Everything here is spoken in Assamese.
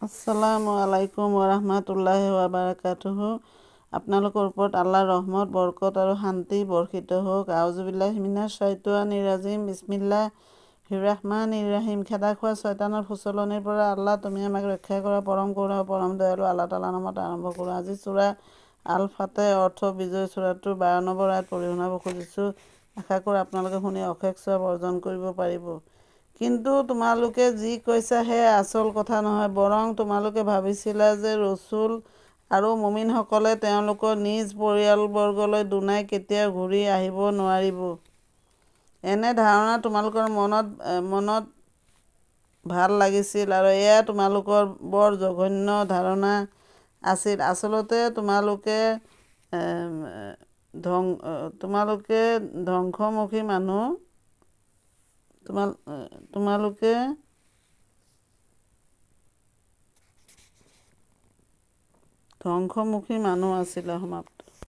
আসসালামু আলাইকুম ওৰহমাতুল্লাহি ওবাৰাকাতুহু। আপোনালোকৰ ওপৰত আল্লাহৰ ৰহমত, বৰকত আৰু শান্তি বৰ্ষিত হওক। আউযুবিল্লাহি মিনাশ শাইতানিৰ ৰাজিম। বিসমিল্লাহিৰ ৰহমানিৰ ৰহিম। খেদা খোৱা শয়তানৰ ফুচলনিৰ পৰা আল্লাহ তুমি আমাক ৰক্ষা কৰা। পৰম কৰুণা পৰম দয়ালু আল্লাহ তাআলাৰ নামত আৰম্ভ কৰোঁ। আজি সূৰা আল ফাতহ অৰ্থ বিজয় সূৰাটোৰ 52 নম্বৰ আয়াত পঢ়ি শুনাব খুজিছোঁ। আশা কৰোঁ আপোনালোকে শুনি অশেষ সওৱাব অৰ্জন কৰিব পাৰিব। কিন্তু তোমালোকে যি কৈছা সেয়া আচল কথা নহয়, বৰং তোমালোকে ভাবিছিলা যে ৰসূল আৰু মুমিনসকলে তেওঁলোকৰ নিজ পৰিয়ালবৰ্গলৈ দুনাই কেতিয়াও ঘূৰি আহিব নোৱাৰিব। এনে ধাৰণা তোমালোকৰ মনত ভাল লাগিছিল আৰু এয়া তোমালোকৰ বৰ জঘন্য ধাৰণা আছিল। আচলতে তোমালোকে ধ্বংসমুখী মানুহ আছিলা। সমাপ্ত।